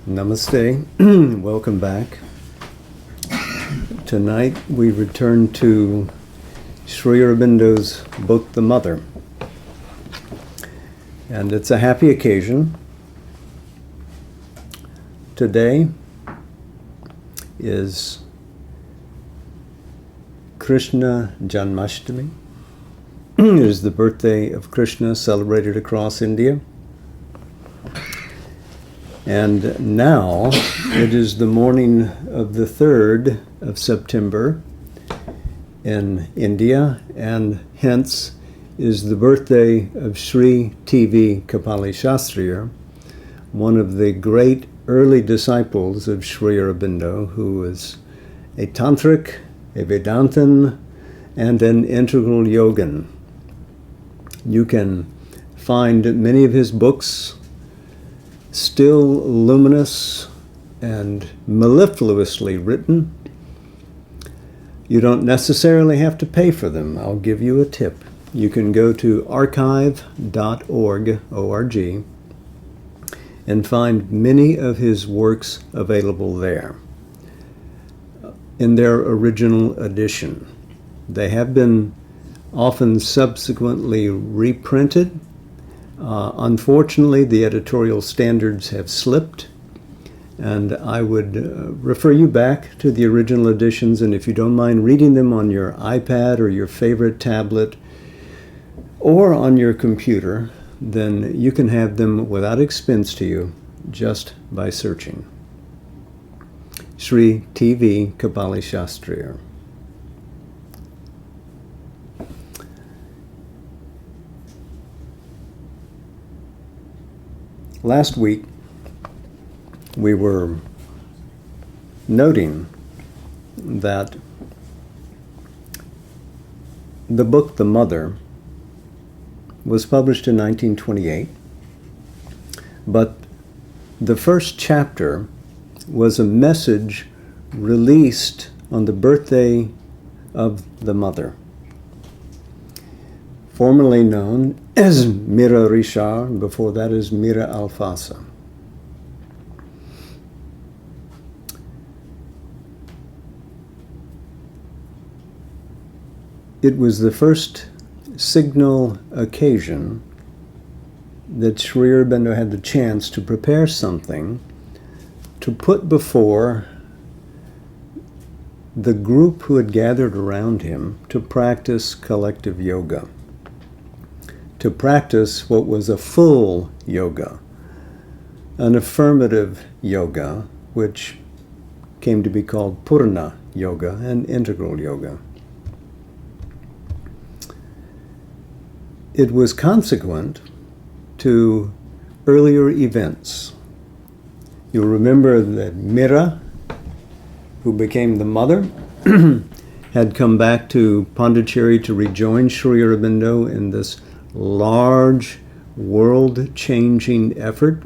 Namaste. Welcome back. Tonight we return to Sri Aurobindo's book, The Mother. And it's a happy occasion. Today is Krishna Janmashtami. It is the birthday of Krishna celebrated across India. And now it is the morning of the 3rd of September in India, and hence is the birthday of Sri T.V. Kapali Shastriya, one of the great early disciples of Sri Aurobindo, who was a tantric, a Vedantin, and an integral yogin. You can find many of his books still luminous and mellifluously written. You don't necessarily have to pay for them. I'll give you a tip. You can go to archive.org, O-R-G, and find many of his works available there in their original edition. They have been often subsequently reprinted. Unfortunately, the editorial standards have slipped, and I would refer you back to the original editions, and if you don't mind reading them on your iPad or your favorite tablet or on your computer, then you can have them without expense to you just by searching. Sri T.V. Kapali Shastriya. Last week, we were noting that the book, The Mother, was published in 1928, but the first chapter was a message released on the birthday of the Mother, formerly known as Mira Richard, before that is Mira Alfasa. It was the first signal occasion that Sri Aurobindo had the chance to prepare something to put before the group who had gathered around him to practice collective yoga, to practice what was a full yoga, an affirmative yoga, which came to be called Purna Yoga and integral yoga. It was consequent to earlier events. You'll remember that Mira, who became the mother, had come back to Pondicherry to rejoin Sri Aurobindo in this large, world-changing effort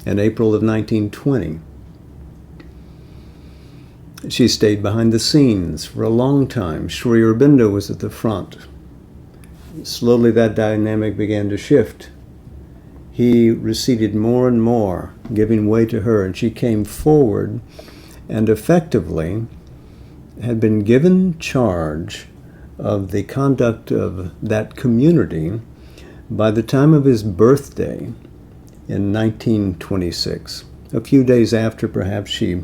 in April of 1920. She stayed behind the scenes for a long time. Sri Aurobindo was at the front. Slowly that dynamic began to shift. He receded more and more, giving way to her, and she came forward and effectively had been given charge of the conduct of that community by the time of his birthday in 1926. A few days after, perhaps, she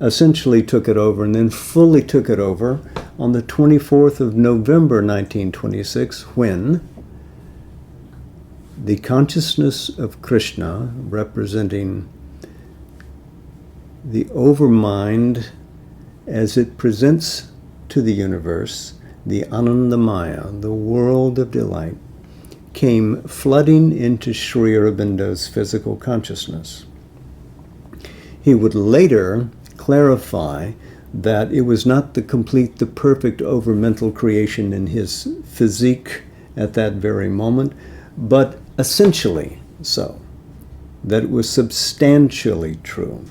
essentially took it over, and then fully took it over on the 24th of November 1926, when the consciousness of Krishna, representing the overmind as it presents to the universe, the Anandamaya, the world of delight, came flooding into Sri Aurobindo's physical consciousness. He would later clarify that it was not the complete, the perfect over-mental creation in his physique at that very moment, but essentially so, that it was substantially true.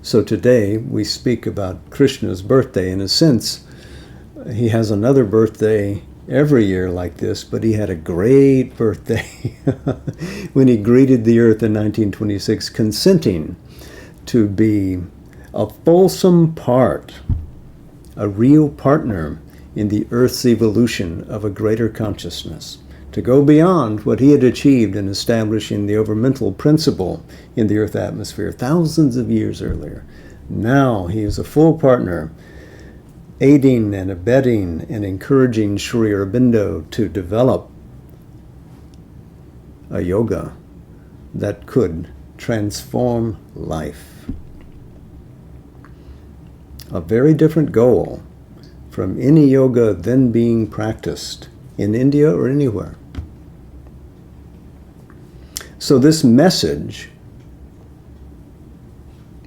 So today we speak about Krishna's birthday. In a sense, he has another birthday every year like this, but he had a great birthday when he greeted the earth in 1926, consenting to be a fulsome part, a real partner in the earth's evolution of a greater consciousness, to go beyond what he had achieved in establishing the overmental principle in the earth atmosphere thousands of years earlier. Now he is a full partner, aiding and abetting and encouraging Sri Aurobindo to develop a yoga that could transform life. A very different goal from any yoga then being practiced in India or anywhere. So this message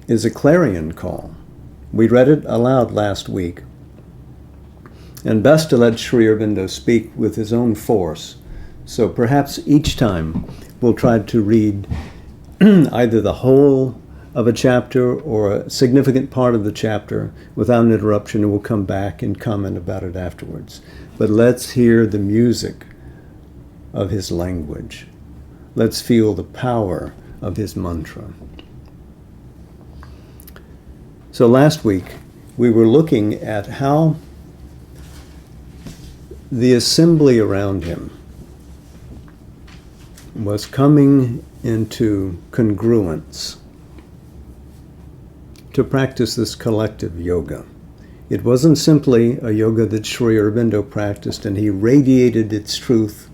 is a clarion call. We read it aloud last week. And best to let Sri Aurobindo speak with his own force. So perhaps each time we'll try to read either the whole of a chapter or a significant part of the chapter without an interruption, and we'll come back and comment about it afterwards. But let's hear the music of his language. Let's feel the power of his mantra. So last week we were looking at how the assembly around him was coming into congruence to practice this collective yoga. It wasn't simply a yoga that Sri Aurobindo practiced and he radiated its truth.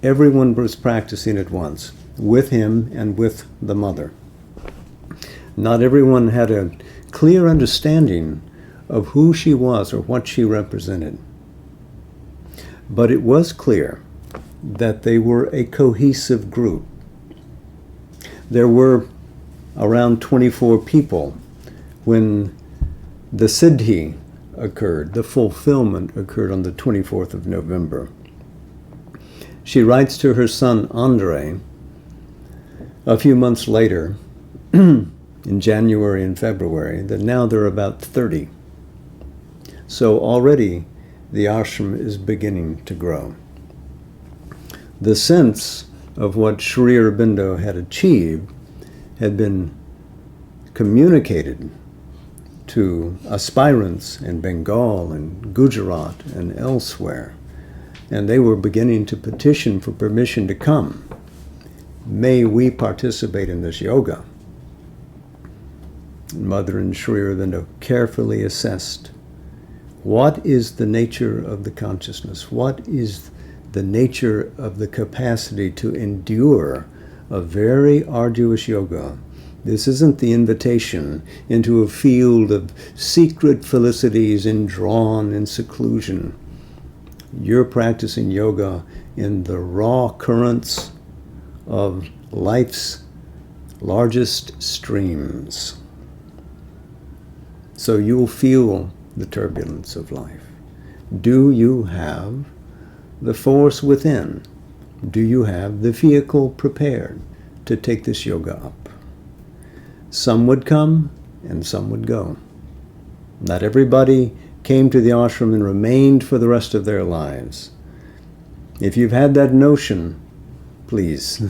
Everyone was practicing at once, with him and with the mother. Not everyone had a clear understanding of who she was or what she represented. But it was clear that they were a cohesive group. There were around 24 people when the Siddhi occurred, the fulfillment occurred on the 24th of November. She writes to her son Andre a few months later, in January and February, that now there are about 30. So already the ashram is beginning to grow. The sense of what Sri Aurobindo had achieved had been communicated to aspirants in Bengal and Gujarat and elsewhere, and they were beginning to petition for permission to come. May we participate in this yoga? Mother and Sri Aurobindo carefully assessed what is the nature of the consciousness, what is the nature of the capacity to endure a very arduous yoga. This isn't the invitation into a field of secret felicities endrawn in seclusion. You're practicing yoga in the raw currents of life's largest streams. So you'll feel the turbulence of life. Do you have the force within? Do you have the vehicle prepared to take this yoga up? Some would come and some would go. Not everybody came to the ashram and remained for the rest of their lives. If you've had that notion, please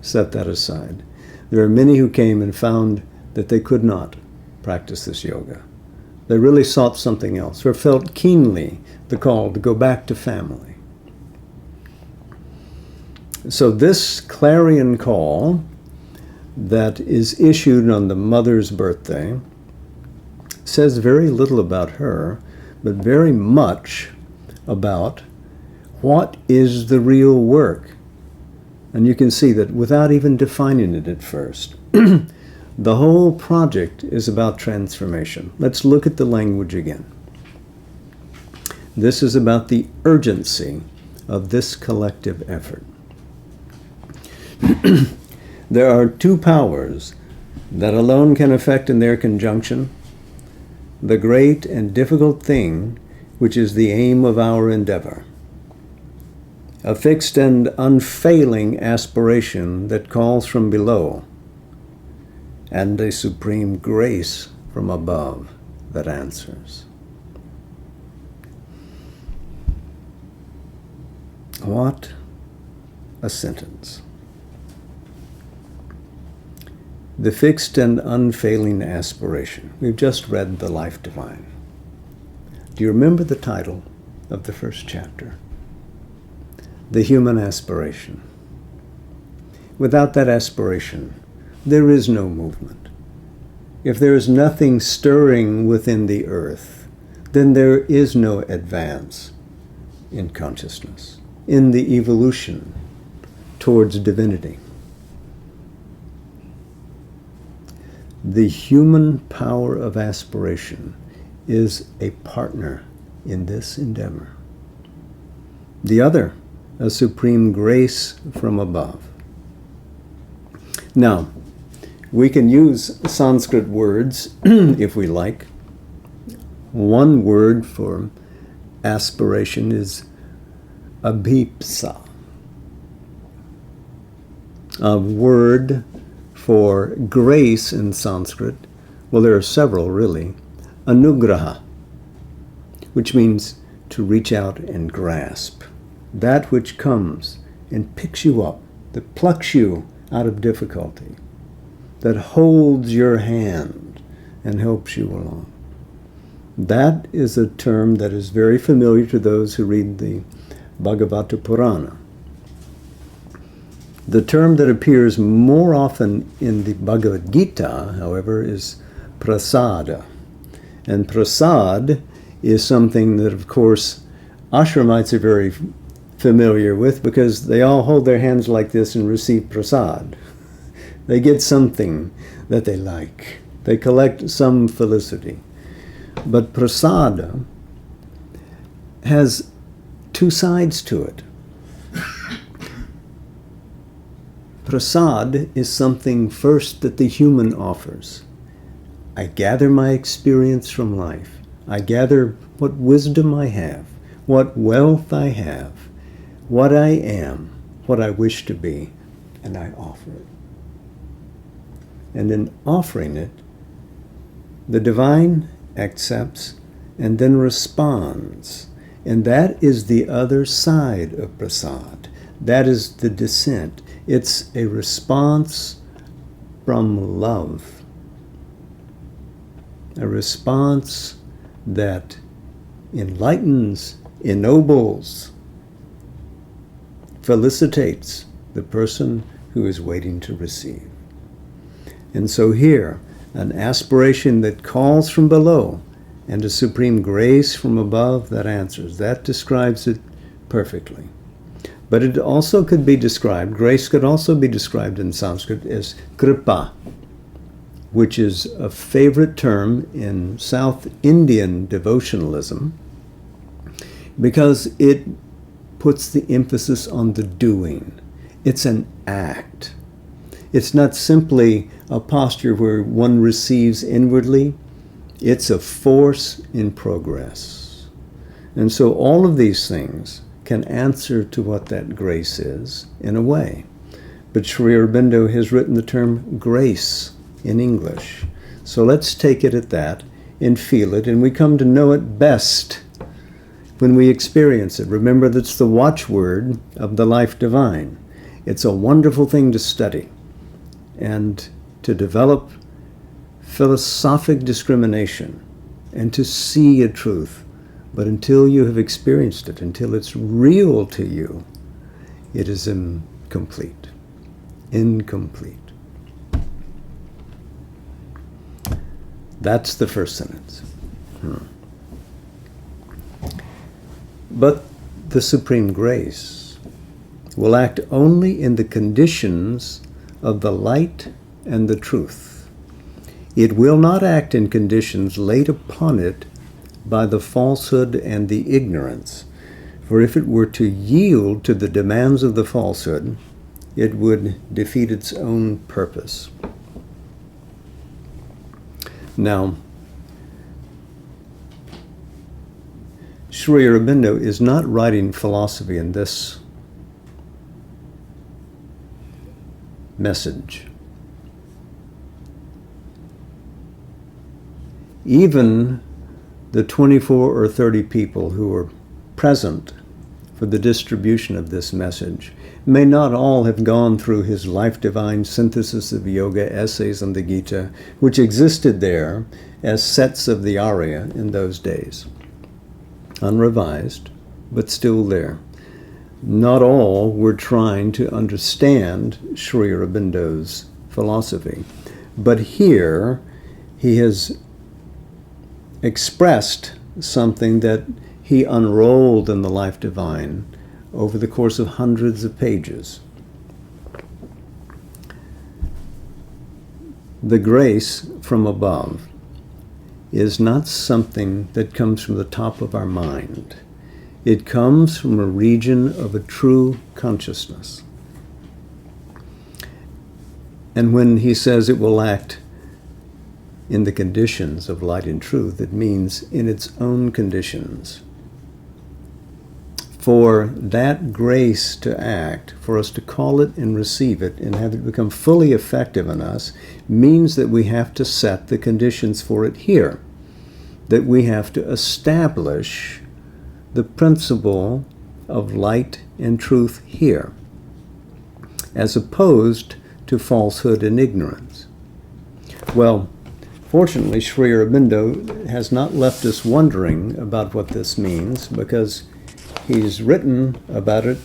set that aside. There are many who came and found that they could not practice this yoga. They really sought something else or felt keenly the call to go back to family. So this clarion call that is issued on the mother's birthday says very little about her, but very much about what is the real work. And you can see that without even defining it at first, the whole project is about transformation. Let's look at the language again. This is about the urgency of this collective effort. There are two powers that alone can affect in their conjunction the great and difficult thing which is the aim of our endeavor. a fixed and unfailing aspiration that calls from below, and a supreme grace from above that answers. What a sentence. The fixed and unfailing aspiration. We've just read The Life Divine. Do you remember the title of the first chapter? The human aspiration. Without that aspiration, there is no movement. If there is nothing stirring within the earth, then there is no advance in consciousness, in the evolution towards divinity. The human power of aspiration is a partner in this endeavor. The other, a supreme grace from above. Now, we can use Sanskrit words if we like. One word for aspiration is abhipsa. A word for grace in Sanskrit, well, there are several really, anugraha, which means to reach out and grasp. That which comes and picks you up, that plucks you out of difficulty, that holds your hand and helps you along. That is a term that is very familiar to those who read the Bhagavata Purana. The term that appears more often in the Bhagavad Gita, however, is prasada. And prasad is something that, of course, ashramites are very familiar with because they all hold their hands like this and receive prasad. They get something that they like. They collect some felicity. But prasada has two sides to it. Prasad is something first that the human offers. I gather my experience from life. I gather what wisdom I have, what wealth I have, what I am, what I wish to be, and I offer it. And in offering it, the divine accepts and then responds. And that is the other side of prasad. That is the descent. It's a response from love. A response that enlightens, ennobles, felicitates the person who is waiting to receive. And so here, an aspiration that calls from below and a supreme grace from above that answers. That describes it perfectly. But it also could be described, grace could also be described in Sanskrit as kripa, which is a favorite term in South Indian devotionalism because it puts the emphasis on the doing. It's an act. It's not simply a posture where one receives inwardly. It's a force in progress. And so all of these things can answer to what that grace is in a way. But Sri Aurobindo has written the term grace in English. So let's take it at that and feel it, and we come to know it best when we experience it. Remember, that's the watchword of the Life Divine. It's a wonderful thing to study and to develop philosophic discrimination and to see a truth. But until you have experienced it, until it's real to you, it is incomplete. Incomplete. That's the first sentence. But the supreme grace will act only in the conditions of the light and the truth. It will not act in conditions laid upon it by the falsehood and the ignorance. For if it were to yield to the demands of the falsehood, it would defeat its own purpose. Now, Sri Aurobindo is not writing philosophy in this message. Even the 24 or 30 people who were present for the distribution of this message may not all have gone through his Life Divine Synthesis of Yoga essays on the Gita, which existed there as sets of the Arya in those days, unrevised, but still there. Not all were trying to understand Sri Aurobindo's philosophy, but here he has expressed something that he unrolled in the Life Divine over the course of hundreds of pages. The grace from above is not something that comes from the top of our mind. It comes from a region of a true consciousness. And when he says it will act in the conditions of light and truth, it means in its own conditions. For that grace to act, for us to call it and receive it and have it become fully effective in us, means that we have to set the conditions for it here, that we have to establish the principle of light and truth here, as opposed to falsehood and ignorance. Well, fortunately, Sri Aurobindo has not left us wondering about what this means, because he's written about it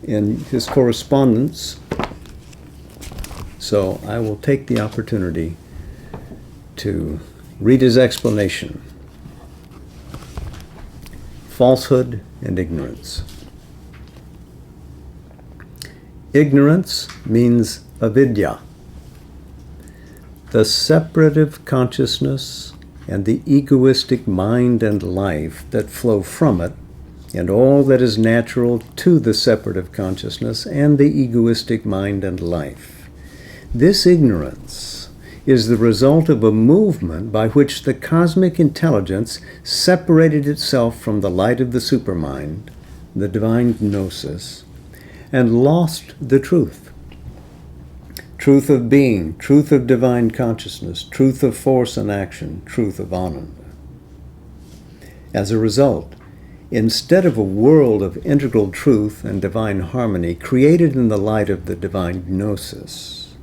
in his correspondence. So I will take the opportunity to read his explanation. Falsehood and ignorance. Ignorance means avidya, the separative consciousness and the egoistic mind and life that flow from it, and all that is natural to the separative consciousness and the egoistic mind and life. This ignorance is the result of a movement by which the cosmic intelligence separated itself from the light of the supermind, the divine gnosis, and lost the truth. Truth of being, truth of divine consciousness, truth of force and action, truth of Ananda. As a result, instead of a world of integral truth and divine harmony created in the light of the divine gnosis,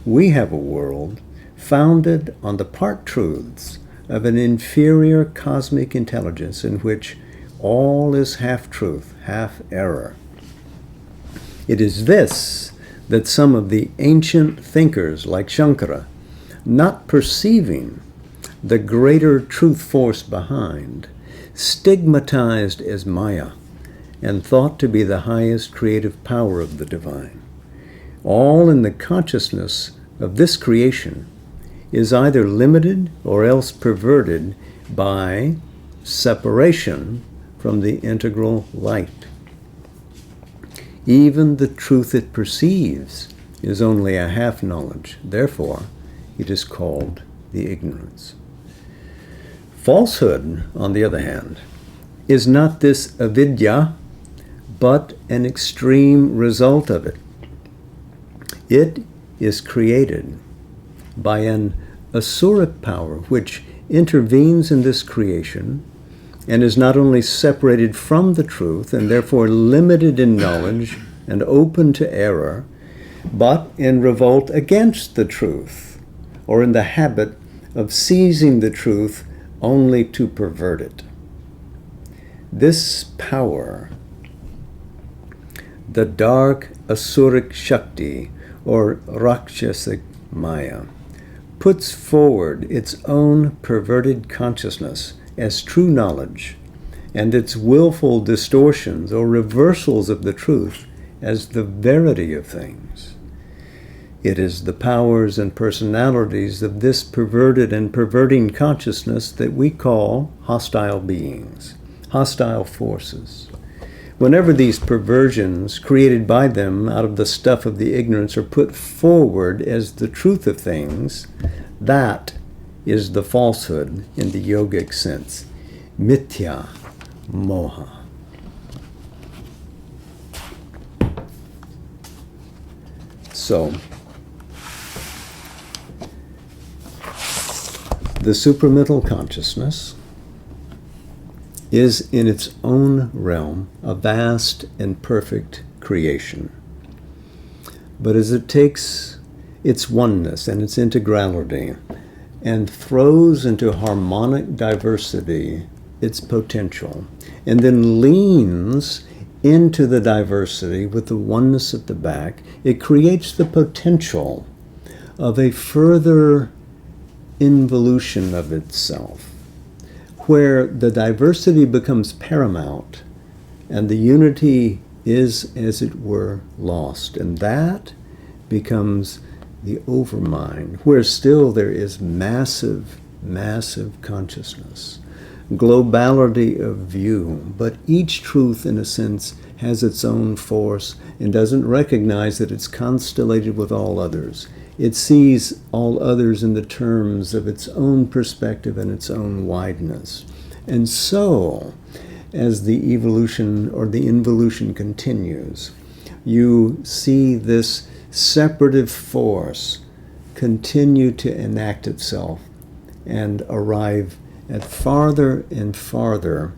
we have a world founded on the part truths of an inferior cosmic intelligence in which all is half truth, half error. It is this that some of the ancient thinkers like Shankara, not perceiving the greater truth force behind, stigmatized as Maya and thought to be the highest creative power of the divine. All in the consciousness of this creation is either limited or else perverted by separation from the integral light. Even the truth it perceives is only a half knowledge. Therefore, it is called the ignorance. Falsehood, on the other hand, is not this avidya, but an extreme result of it. It is created by an asuric power which intervenes in this creation and is not only separated from the truth and therefore limited in knowledge and open to error, but in revolt against the truth, or in the habit of seizing the truth only to pervert it. This power, the dark asuric Shakti, or Rakshasic Maya, puts forward its own perverted consciousness as true knowledge, and its willful distortions or reversals of the truth as the verity of things. It is the powers and personalities of this perverted and perverting consciousness that we call hostile beings, hostile forces. Whenever these perversions created by them out of the stuff of the ignorance are put forward as the truth of things, that is the falsehood in the yogic sense, mithya moha. So, the supramental consciousness is in its own realm a vast and perfect creation. But as it takes its oneness and its integrality and throws into harmonic diversity its potential, and then leans into the diversity with the oneness at the back, it creates the potential of a further involution of itself, where the diversity becomes paramount and the unity is, as it were, lost. And that becomes the overmind, where still there is massive, massive consciousness, globality of view, but each truth, in a sense, has its own force and doesn't recognize that it's constellated with all others. It sees all others in the terms of its own perspective and its own wideness. And so, as the evolution or the involution continues, you see this separative force continue to enact itself and arrive at farther and farther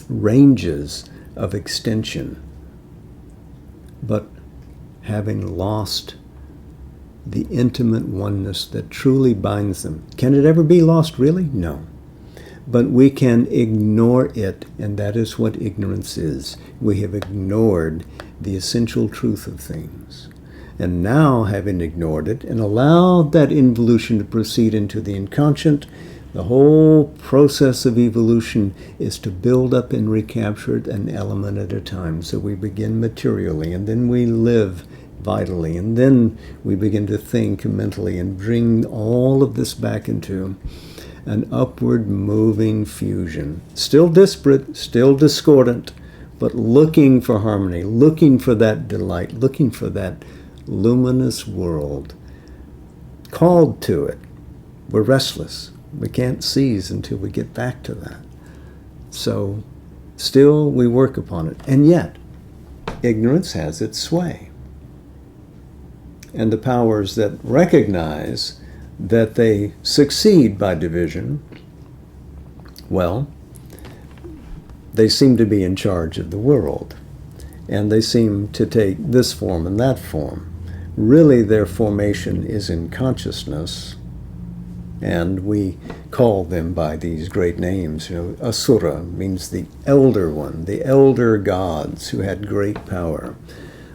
ranges of extension, but having lost the intimate oneness that truly binds them. Can it ever be lost, really? No. But we can ignore it, and that is what ignorance is. We have ignored the essential truth of things. And now, having ignored it and allowed that involution to proceed into the inconscient, the whole process of evolution is to build up and recapture it an element at a time. So we begin materially, and then we live vitally, and then we begin to think mentally and bring all of this back into an upward moving fusion. Still disparate, still discordant, but looking for harmony, looking for that delight, looking for that luminous world. Called to it. We're restless. We can't seize until we get back to that. So, still we work upon it. And yet, ignorance has its sway. And the powers that recognize that they succeed by division, well, they seem to be in charge of the world. And they seem to take this form and that form. Really, their formation is in consciousness. And we call them by these great names. Asura means the elder one, the elder gods who had great power.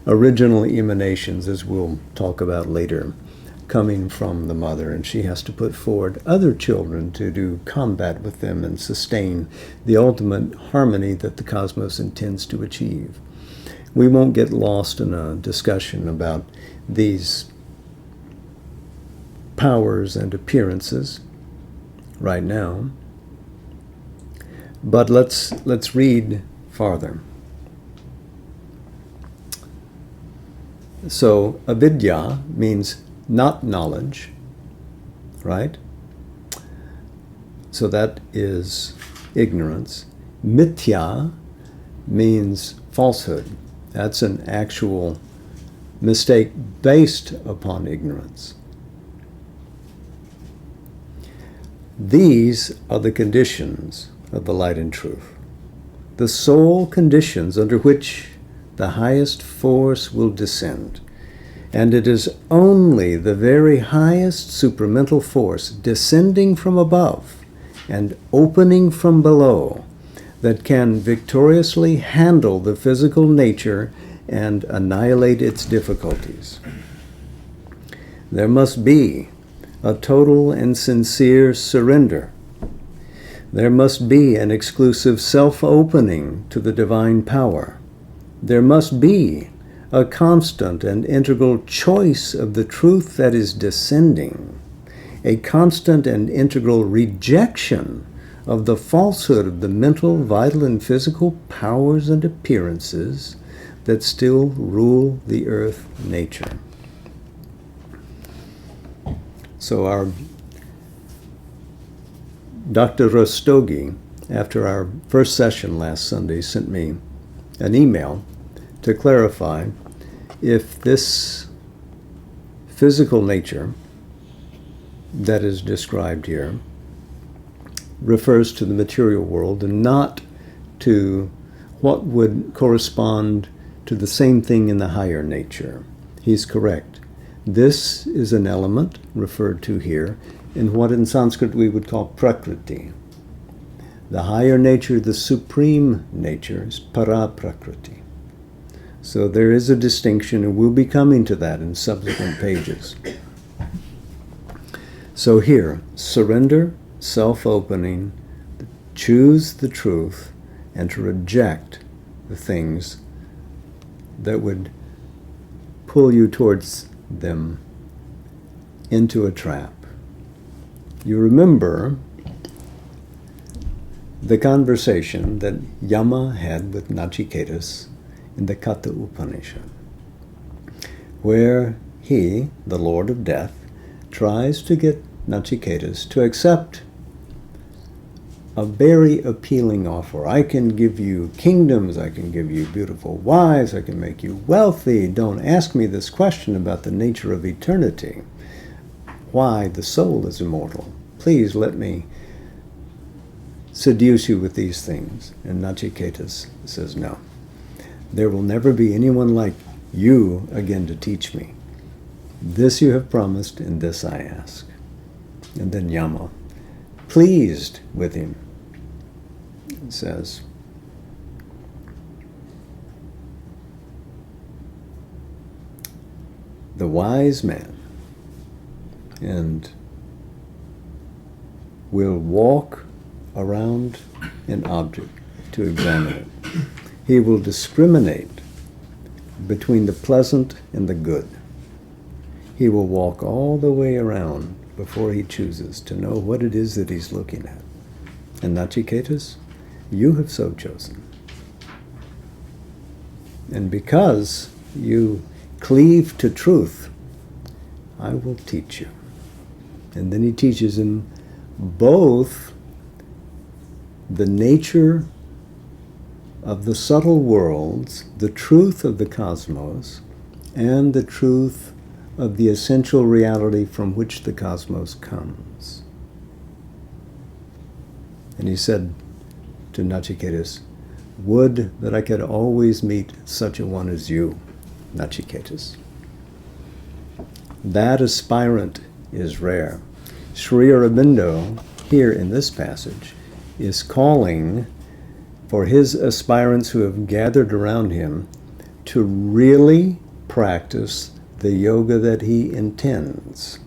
Original emanations, as we'll talk about later, coming from the mother, and she has to put forward other children to do combat with them and sustain the ultimate harmony that the cosmos intends to achieve. We won't get lost in a discussion about these powers and appearances right now, but let's read farther. So avidya means not knowledge, right? So that is ignorance. Mithya means falsehood. That's an actual mistake based upon ignorance. These are the conditions of the light and truth, the sole conditions under which the highest force will descend. And it is only the very highest supramental force descending from above and opening from below that can victoriously handle the physical nature and annihilate its difficulties. There must be a total and sincere surrender. There must be an exclusive self-opening to the divine power. There must be a constant and integral choice of the truth that is descending, a constant and integral rejection of the falsehood of the mental, vital, and physical powers and appearances that still rule the earth nature. So our Dr. Rastogi, after our first session last Sunday, sent me an email to clarify if this physical nature that is described here refers to the material world and not to what would correspond to the same thing in the higher nature. He's correct. This is an element referred to here in what in Sanskrit we would call prakriti. The higher nature, the supreme nature, is para-prakriti. So there is a distinction, and we'll be coming to that in subsequent pages. So here, surrender, self-opening, choose the truth, and to reject the things that would pull you towards them into a trap. You remember the conversation that Yama had with Nachiketas in the Katha Upanishad, where he, the Lord of Death, tries to get Nachiketas to accept a very appealing offer. I can give you kingdoms, I can give you beautiful wives, I can make you wealthy. Don't ask me this question about the nature of eternity. Why the soul is immortal. Please let me seduce you with these things. And Nachiketas says, no. There will never be anyone like you again to teach me. This you have promised, and this I ask. And then Yama, pleased with him, says, the wise man and will walk around an object to examine it. He will discriminate between the pleasant and the good. He will walk all the way around before he chooses to know what it is that he's looking at. And Nachiketas, you have so chosen. And because you cleave to truth, I will teach you. And then he teaches him both the nature of the subtle worlds, the truth of the cosmos, and the truth of the essential reality from which the cosmos comes. And he said to Nachiketas, would that I could always meet such a one as you, Nachiketas. That aspirant is rare. Sri Aurobindo, here in this passage, is calling for his aspirants who have gathered around him to really practice the yoga that he intends.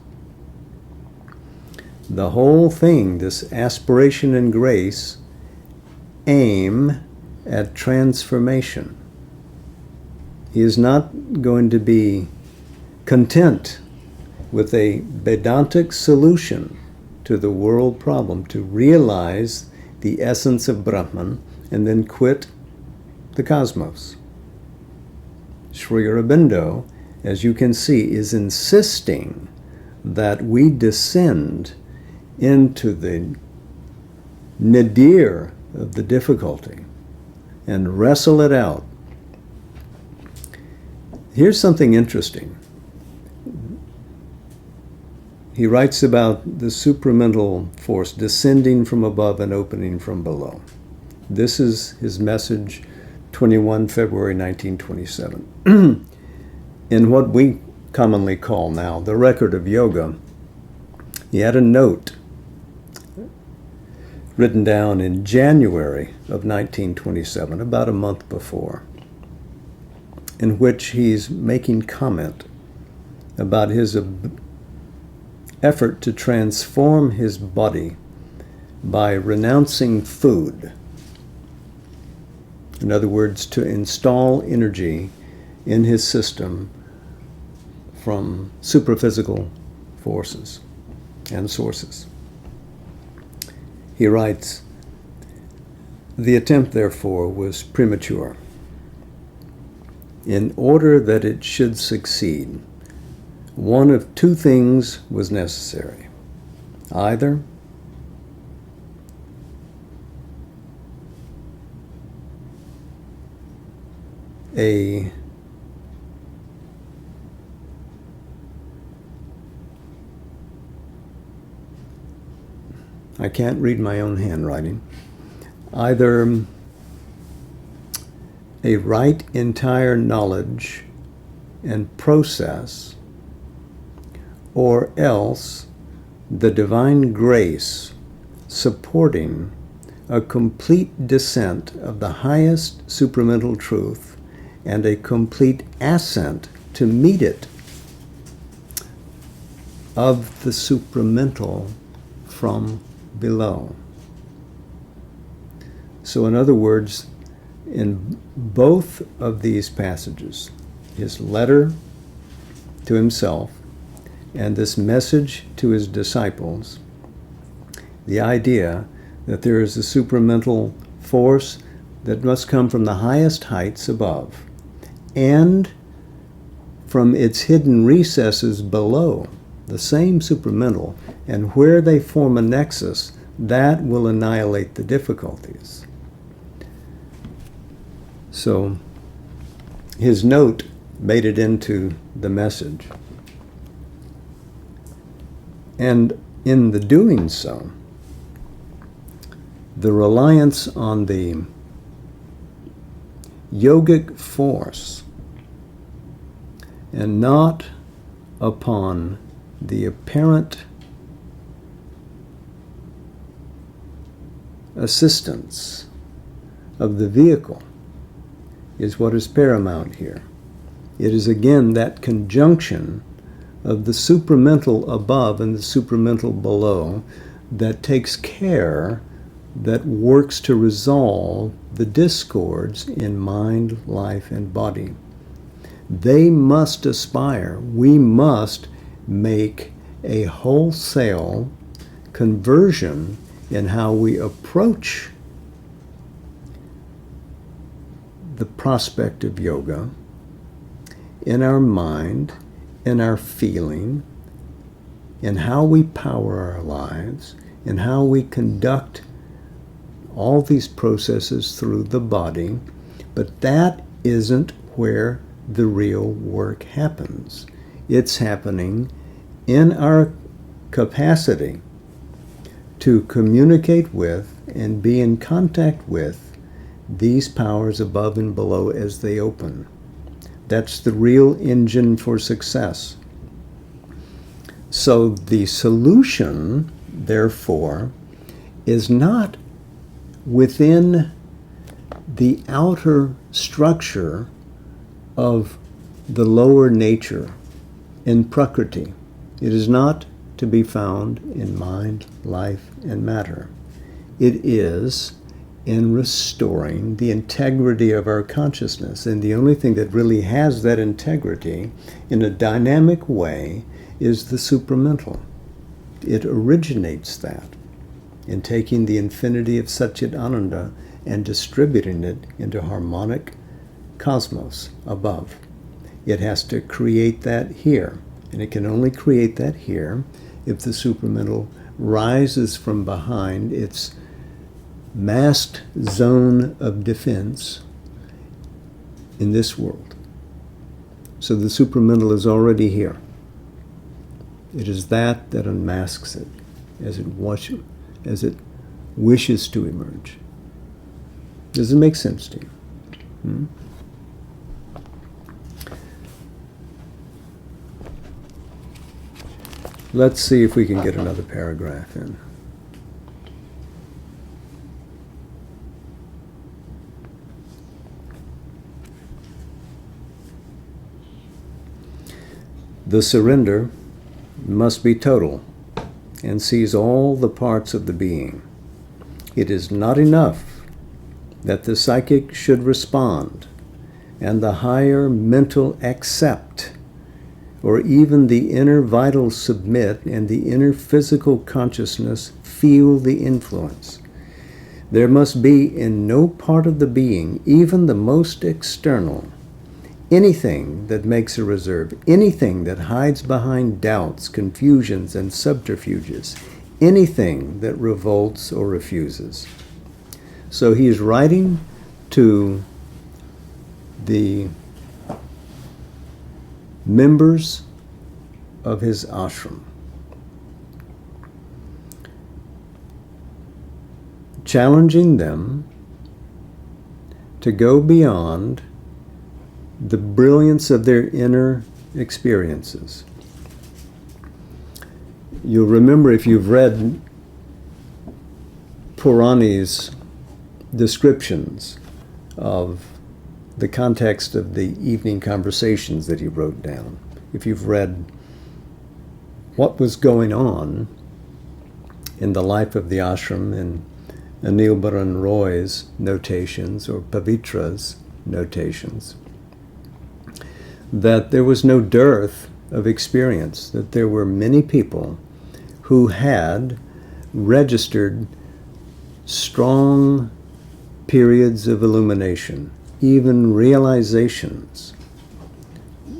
The whole thing, this aspiration and grace, aim at transformation. He is not going to be content with a Vedantic solution to the world problem, to realize the essence of Brahman and then quit the cosmos. Sri Aurobindo, as you can see, is insisting that we descend into the nadir of the difficulty and wrestle it out. Here's something interesting. He writes about the supramental force descending from above and opening from below. This is his message, 21 February 1927. In what we commonly call now the record of yoga, he had a note written down in January of 1927, about a month before, in which he's making comment about his effort to transform his body by renouncing food. In other words, to install energy in his system from supraphysical forces and sources. He writes, the attempt, therefore, was premature. In order that it should succeed, one of two things was necessary. Either a I can't read my own handwriting, either a right entire knowledge and process, or else the divine grace supporting a complete descent of the highest supramental truth and a complete ascent to meet it of the supramental from below. So in other words, in both of these passages, his letter to himself and this message to his disciples, the idea that there is a supramental force that must come from the highest heights above and from its hidden recesses below, the same supramental, and where they form a nexus, that will annihilate the difficulties. So his note made it into the message. And in the doing so, the reliance on the yogic force and not upon the apparent assistance of the vehicle is what is paramount here. It is again that conjunction of the supramental above and the supramental below that takes care, that works to resolve the discords in mind, life, and body. They must aspire. We must make a wholesale conversion in how we approach the prospect of yoga in our mind, in our feeling, in how we power our lives, in how we conduct all these processes through the body. But that isn't where the real work happens. It's happening in our capacity to communicate with and be in contact with these powers above and below as they open. That's the real engine for success. So the solution, therefore, is not within the outer structure of the lower nature in Prakriti. It is not to be found in mind, life, and matter. It is in restoring the integrity of our consciousness. And the only thing that really has that integrity in a dynamic way is the supramental. It originates that in taking the infinity of Satchit Ananda and distributing it into harmonic cosmos above. It has to create that here. And it can only create that here if the supramental rises from behind its masked zone of defense in this world. So the supramental is already here. It is that that unmasks it as it wishes to emerge. Does it make sense to you? Let's see if we can get another paragraph in. The surrender must be total and seize all the parts of the being. It is not enough that the psychic should respond and the higher mental accept, or even the inner vital submit and the inner physical consciousness feel the influence. There must be in no part of the being, even the most external, anything that makes a reserve, anything that hides behind doubts, confusions, and subterfuges, anything that revolts or refuses. So he's writing to the members of his ashram. challenging them to go beyond the brilliance of their inner experiences. You'll remember, if you've read Purani's descriptions of the context of the evening conversations that he wrote down, if you've read what was going on in the life of the ashram in Anil Baran Roy's notations, or Pavitra's notations, that there was no dearth of experience, that there were many people who had registered strong periods of illumination, even realizations.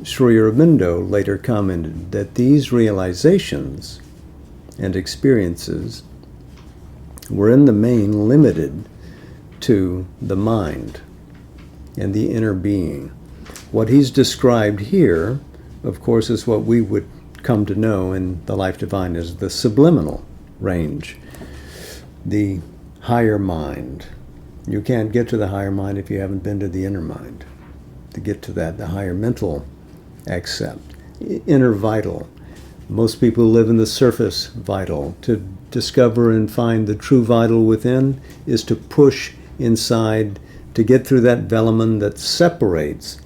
Sri Aurobindo later commented that these realizations and experiences were in the main limited to the mind and the inner being. What he's described here, of course, is what we would come to know in the Life Divine as the subliminal range, the higher mind. You can't get to the higher mind if you haven't been to the inner mind. To get to that, the higher mental accept, inner vital. Most people live in the surface vital. To discover and find the true vital within is to push inside, to get through that velamen that separates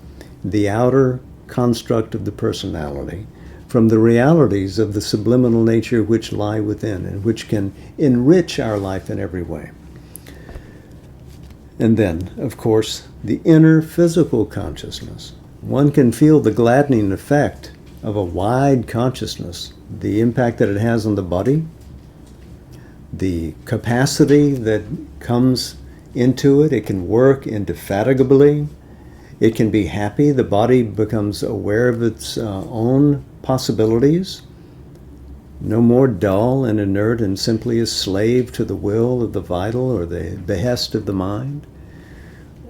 the outer construct of the personality from the realities of the subliminal nature which lie within and which can enrich our life in every way. And then, of course, the inner physical consciousness. One can feel the gladdening effect of a wide consciousness, the impact that it has on the body, the capacity that comes into it. It can work indefatigably. It can be happy. The body becomes aware of its own possibilities, no more dull and inert and simply a slave to the will of the vital or the behest of the mind.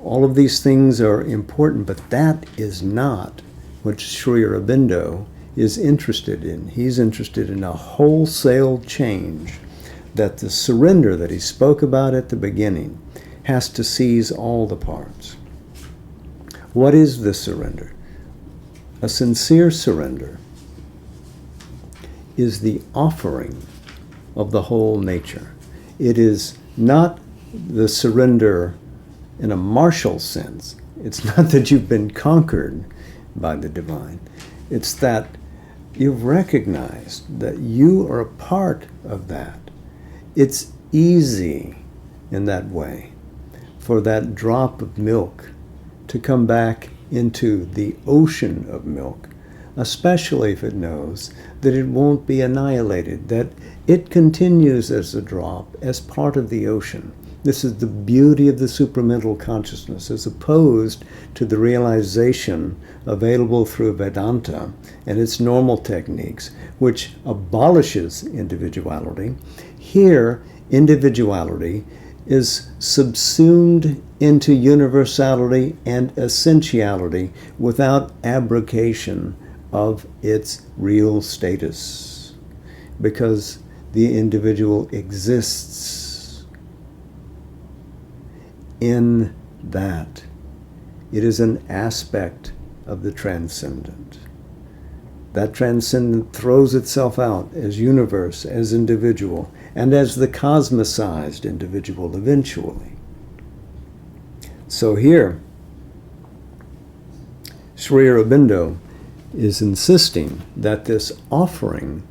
All of these things are important, but that is not what Sri Aurobindo is interested in. He's interested in a wholesale change, that the surrender that he spoke about at the beginning has to seize all the parts. What is this surrender? A sincere surrender is the offering of the whole nature. It is not the surrender in a martial sense. It's not that you've been conquered by the divine. It's that you've recognized that you are a part of that. It's easy in that way for that drop of milk to come back into the ocean of milk, especially if it knows that it won't be annihilated, that it continues as a drop, as part of the ocean. This is the beauty of the supramental consciousness, as opposed to the realization available through Vedanta and its normal techniques, which abolishes individuality. Here, individuality is subsumed into universality and essentiality without abrogation of its real status, because the individual exists in that. It is an aspect of the transcendent. That transcendent throws itself out as universe, as individual, and as the cosmicized individual eventually. So here, Sri Aurobindo is insisting that this offering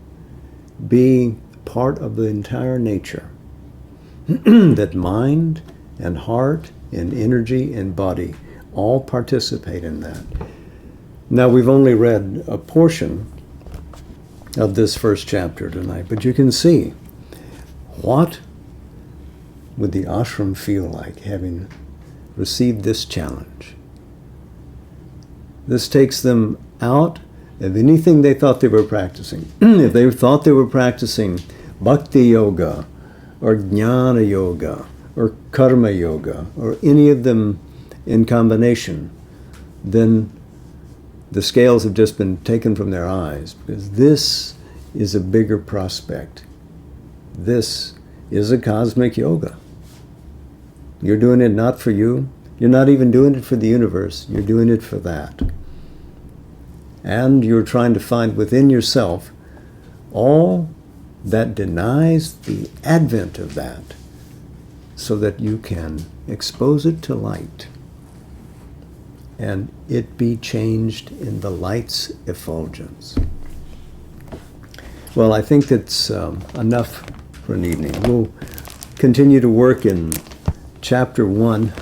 be part of the entire nature, that mind and heart and energy and body all participate in that. Now, we've only read a portion of this first chapter tonight, but you can see what would the ashram feel like having received this challenge. This takes them out of anything they thought they were practicing. If they thought they were practicing bhakti yoga or jnana yoga or karma yoga or any of them in combination, then the scales have just been taken from their eyes, because this is a bigger prospect. This is a cosmic yoga. You're doing it not for you. You're not even doing it for the universe. You're doing it for that. And you're trying to find within yourself all that denies the advent of that so that you can expose it to light and it be changed in the light's effulgence. Well, I think that's enough for an evening. We'll continue to work in chapter 1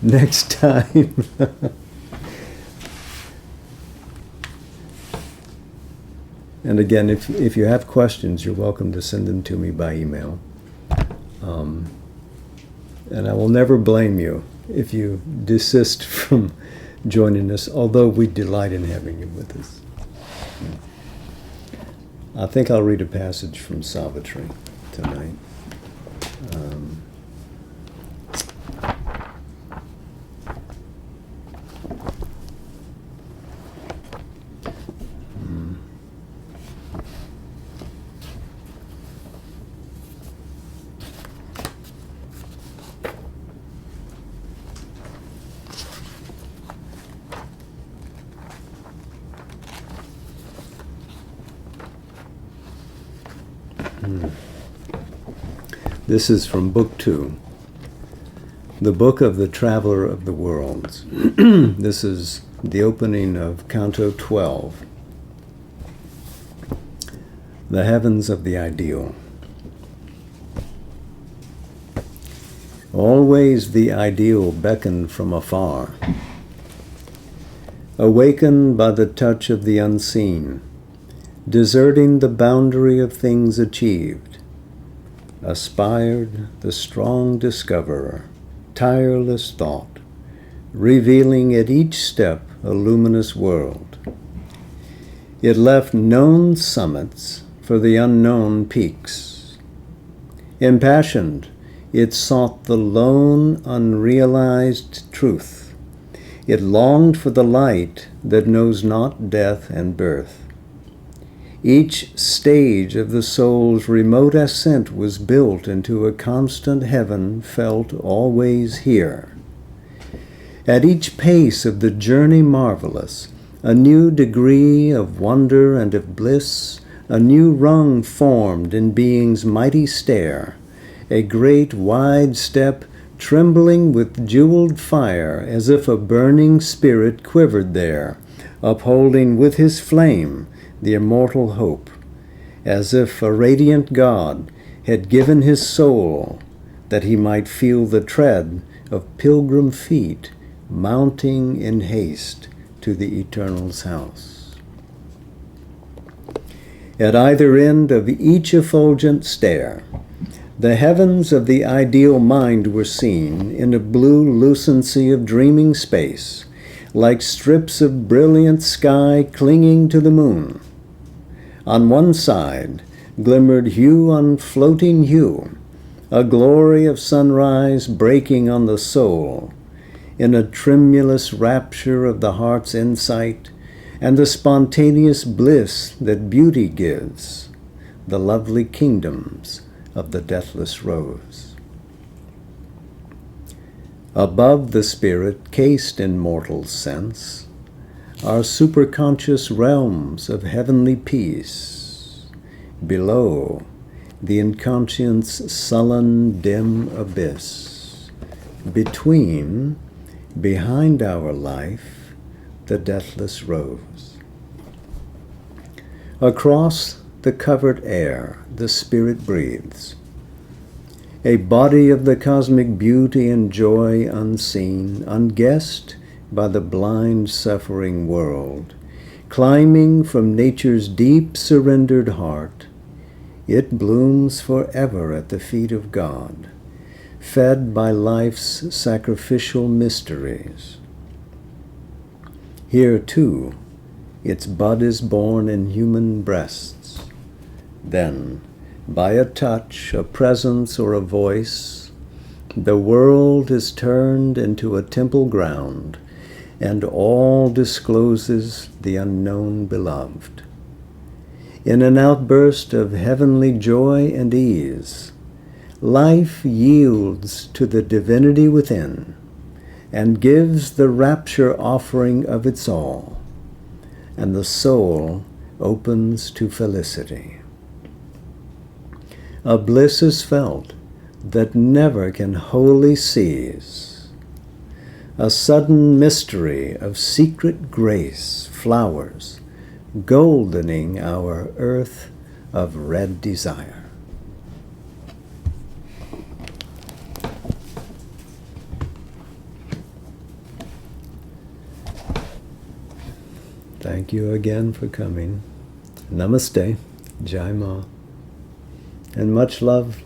next time. And again, if you have questions, you're welcome to send them to me by email. And I will never blame you if you desist from joining us, although we delight in having you with us. I think I'll read a passage from Savitri tonight. This is from Book 2, the Book of the Traveler of the Worlds. This is the opening of Canto 12, The Heavens of the Ideal. Always the ideal beckoned from afar, awakened by the touch of the unseen, deserting the boundary of things achieved, aspired the strong discoverer, tireless thought, revealing at each step a luminous world. It left known summits for the unknown peaks. Impassioned, it sought the lone, unrealized truth. It longed for the light that knows not death and birth. Each stage of the soul's remote ascent was built into a constant heaven felt always here. At each pace of the journey marvelous, a new degree of wonder and of bliss, a new rung formed in being's mighty stair, a great wide step trembling with jeweled fire as if a burning spirit quivered there, upholding with his flame the immortal hope, as if a radiant God had given his soul that he might feel the tread of pilgrim feet mounting in haste to the Eternal's house. At either end of each effulgent stair, the heavens of the ideal mind were seen in a blue lucency of dreaming space, like strips of brilliant sky clinging to the moon. On one side glimmered hue on floating hue, a glory of sunrise breaking on the soul, in a tremulous rapture of the heart's insight, and the spontaneous bliss that beauty gives, the lovely kingdoms of the deathless rose. Above the spirit cased in mortal sense are superconscious realms of heavenly peace. Below, the inconscient's sullen, dim abyss. Between, behind our life, the deathless rose. Across the covered air, the spirit breathes, a body of the cosmic beauty and joy unseen, unguessed by the blind, suffering world. Climbing from nature's deep, surrendered heart, it blooms forever at the feet of God, fed by life's sacrificial mysteries. Here, too, its bud is born in human breasts. Then, by a touch, a presence, or a voice, the world is turned into a temple ground, and all discloses the unknown beloved. In an outburst of heavenly joy and ease, life yields to the divinity within and gives the rapture offering of its all, and the soul opens to felicity. A bliss is felt that never can wholly cease. A sudden mystery of secret grace flowers, goldening our earth of red desire. Thank you again for coming. Namaste, Jai Ma, and much love